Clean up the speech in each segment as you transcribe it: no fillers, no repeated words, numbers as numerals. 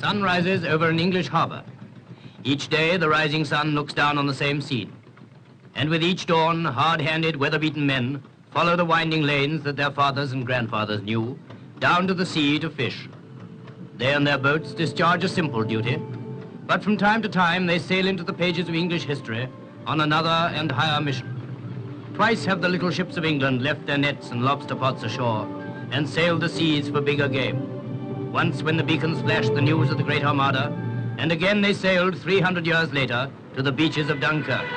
sun rises over an English harbour. Each day, the rising sun looks down on the same scene. And with each dawn, hard-handed, weather-beaten men follow the winding lanes that their fathers and grandfathers knew, down to the sea to fish. They and their boats discharge a simple duty, but from time to time they sail into the pages of English history on another and higher mission. Twice have the little ships of England left their nets and lobster pots ashore and sailed the seas for bigger game. Once when the beacons flashed the news of the Great Armada, and again they sailed 300 years later to the beaches of Dunkirk.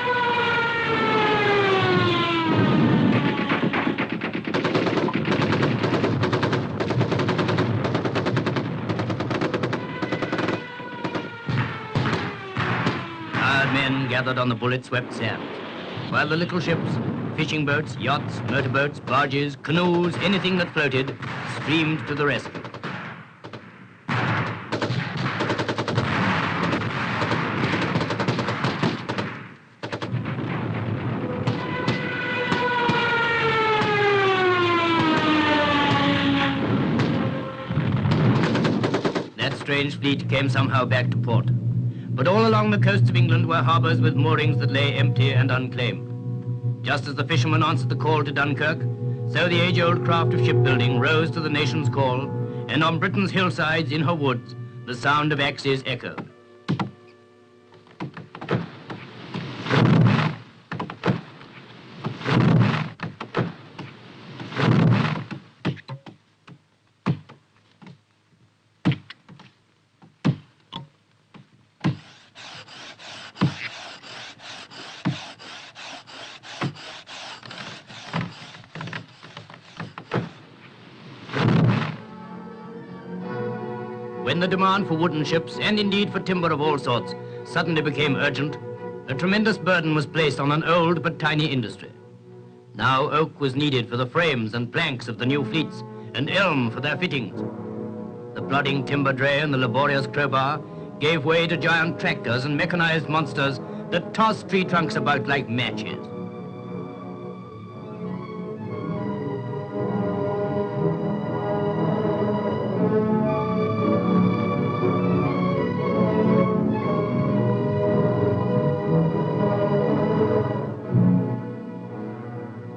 Tired men gathered on the bullet-swept sands, while the little ships, fishing boats, yachts, motorboats, barges, canoes, anything that floated, streamed to the rescue. That strange fleet came somehow back to port. But all along the coasts of England were harbours with moorings that lay empty and unclaimed. Just as the fishermen answered the call to Dunkirk, so the age-old craft of shipbuilding rose to the nation's call, and on Britain's hillsides, in her woods, the sound of axes echoed. When the demand for wooden ships, and indeed for timber of all sorts, suddenly became urgent, a tremendous burden was placed on an old but tiny industry. Now oak was needed for the frames and planks of the new fleets, and elm for their fittings. The plodding timber dray and the laborious crowbar gave way to giant tractors and mechanized monsters that tossed tree trunks about like matches.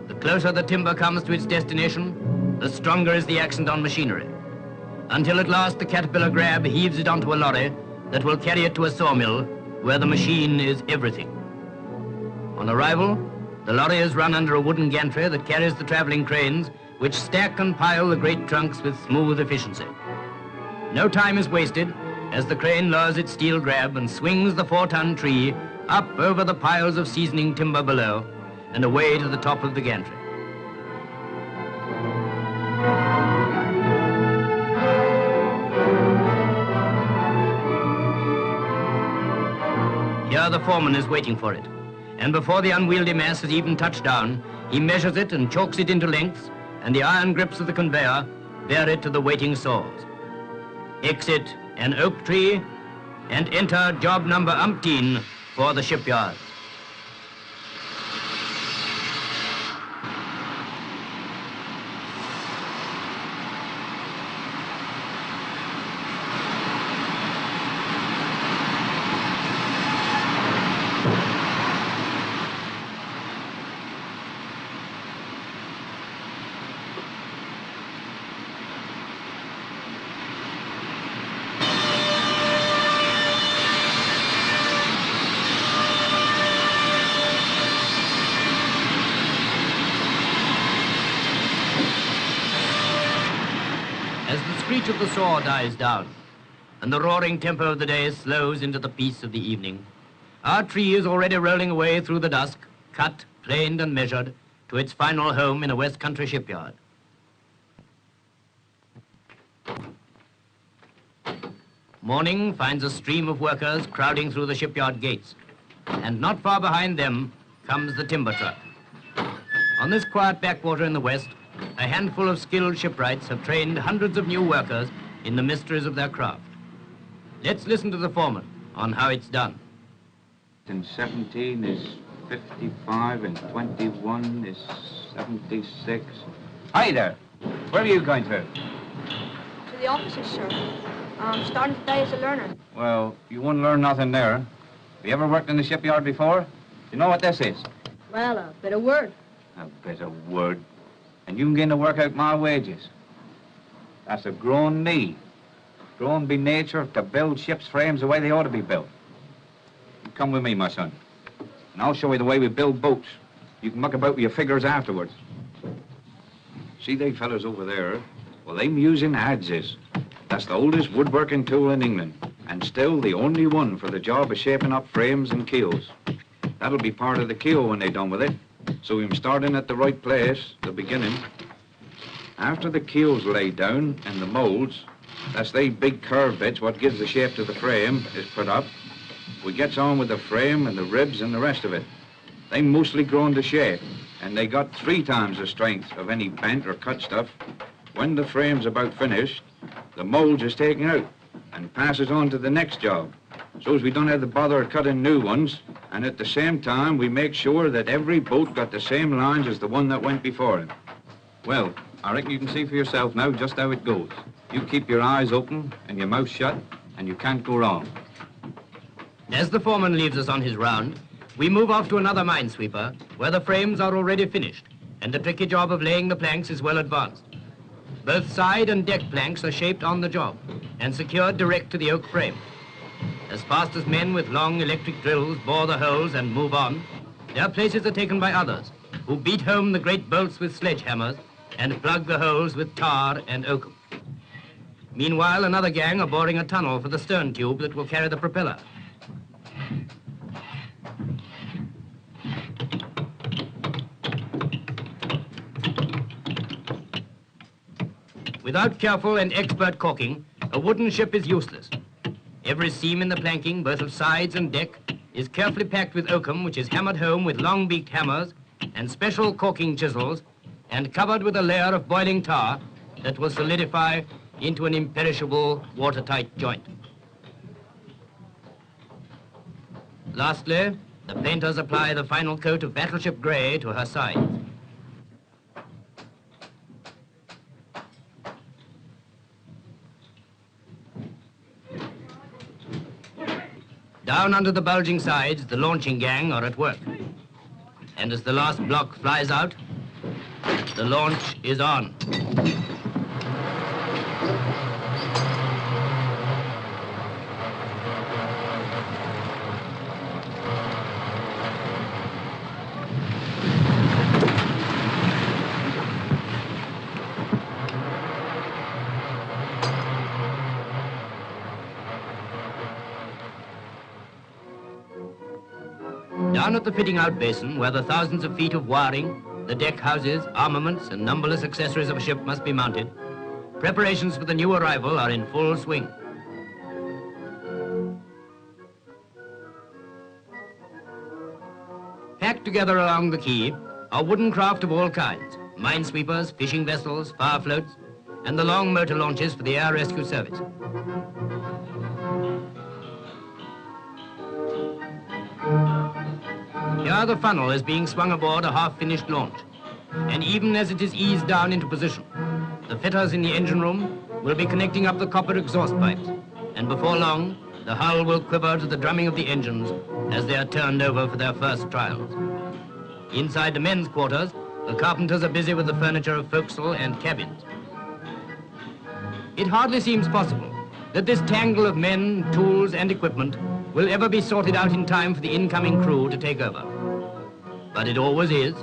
The closer the timber comes to its destination, the stronger is the accent on machinery, until at last the caterpillar grab heaves it onto a lorry that will carry it to a sawmill where the machine is everything. On arrival, the lorry is run under a wooden gantry that carries the traveling cranes which stack and pile the great trunks with smooth efficiency. No time is wasted as the crane lowers its steel grab and swings the 4-ton tree up over the piles of seasoning timber below and away to the top of the gantry. Here the foreman is waiting for it, and before the unwieldy mass has even touched down, he measures it and chalks it into lengths, and the iron grips of the conveyor bear it to the waiting saws. Exit an oak tree and enter job number umpteen for the shipyards. As the screech of the saw dies down and the roaring tempo of the day slows into the peace of the evening, our tree is already rolling away through the dusk, cut, planed and measured to its final home in a West Country shipyard. Morning finds a stream of workers crowding through the shipyard gates, and not far behind them comes the timber truck. On this quiet backwater in the west, a handful of skilled shipwrights have trained hundreds of new workers in the mysteries of their craft. Let's listen to the foreman on how it's done. And 17 is 55, and 21 is 76. Hi there. Where are you going to? To the offices, sir. I'm starting today as a learner. Well, you wouldn't learn nothing there. Have you ever worked in the shipyard before? You know what this is? Well, a bit of word. A bit of word. And you can begin to work out my wages. That's a grown me. Grown by nature to build ships' frames the way they ought to be built. You come with me, my son. And I'll show you the way we build boats. You can muck about with your figures afterwards. See they fellas over there? Well, they're using adzes. That's the oldest woodworking tool in England, and still the only one for the job of shaping up frames and keels. That'll be part of the keel when they're done with it, so we're starting at the right place, the beginning. After the keel's laid down and the molds, that's they big curved bits what gives the shape to the frame, is put up, we gets on with the frame and the ribs and the rest of it. They mostly grown to shape, and they got 3 times the strength of any bent or cut stuff. When the frame's about finished, the molds is taken out and passes on to the next job. So as we don't have the bother of cutting new ones, and at the same time we make sure that every boat got the same lines as the one that went before it. Well, I reckon you can see for yourself now just how it goes. You keep your eyes open and your mouth shut, and you can't go wrong. As the foreman leaves us on his round, we move off to another minesweeper where the frames are already finished and the tricky job of laying the planks is well advanced. Both side and deck planks are shaped on the job and secured direct to the oak frame. As fast as men with long electric drills bore the holes and move on, their places are taken by others who beat home the great bolts with sledgehammers and plug the holes with tar and oakum. Meanwhile, another gang are boring a tunnel for the stern tube that will carry the propeller. Without careful and expert caulking, a wooden ship is useless. Every seam in the planking, both of sides and deck, is carefully packed with oakum, which is hammered home with long-beaked hammers and special caulking chisels, and covered with a layer of boiling tar that will solidify into an imperishable, watertight joint. Lastly, the painters apply the final coat of battleship grey to her sides. Down under the bulging sides, the launching gang are at work. And as the last block flies out, the launch is on. Down at the fitting out basin, where the thousands of feet of wiring, the deck houses, armaments, and numberless accessories of a ship must be mounted, preparations for the new arrival are in full swing. Packed together along the quay are wooden craft of all kinds, minesweepers, fishing vessels, fire floats, and the long motor launches for the air rescue service. Here the funnel is being swung aboard a half-finished launch, and even as it is eased down into position, the fitters in the engine room will be connecting up the copper exhaust pipes, and before long, the hull will quiver to the drumming of the engines as they are turned over for their first trials. Inside the men's quarters, the carpenters are busy with the furniture of forecastle and cabins. It hardly seems possible that this tangle of men, tools, and equipment will ever be sorted out in time for the incoming crew to take over. But it always is,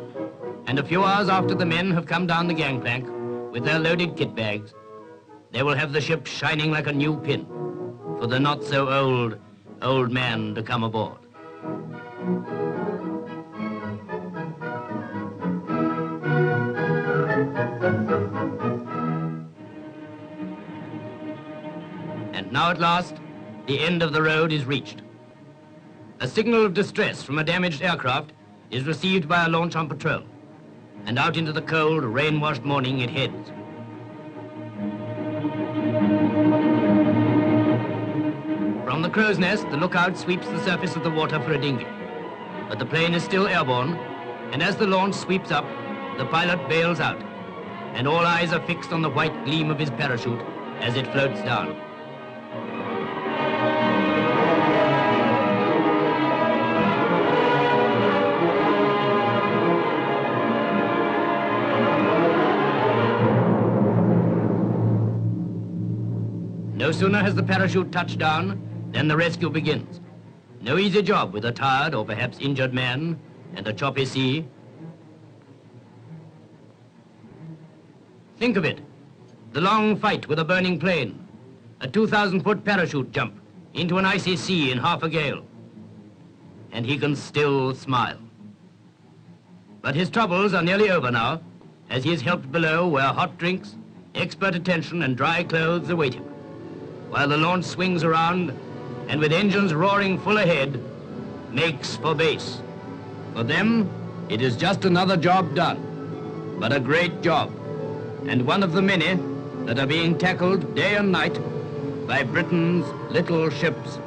and a few hours after the men have come down the gangplank with their loaded kit bags, they will have the ship shining like a new pin for the not-so-old, old man to come aboard. And now at last, the end of the road is reached. A signal of distress from a damaged aircraft is received by a launch on patrol, and out into the cold, rain-washed morning it heads. From the crow's nest, the lookout sweeps the surface of the water for a dinghy, but the plane is still airborne, and as the launch sweeps up, the pilot bails out, and all eyes are fixed on the white gleam of his parachute as it floats down. No sooner has the parachute touched down than the rescue begins. No easy job with a tired or perhaps injured man and a choppy sea. Think of it, the long fight with a burning plane, a 2,000-foot parachute jump into an icy sea in half a gale. And he can still smile. But his troubles are nearly over now, as he is helped below where hot drinks, expert attention and dry clothes await him, while the launch swings around and with engines roaring full ahead, makes for base. For them, it is just another job done, but a great job, and one of the many that are being tackled day and night by Britain's little ships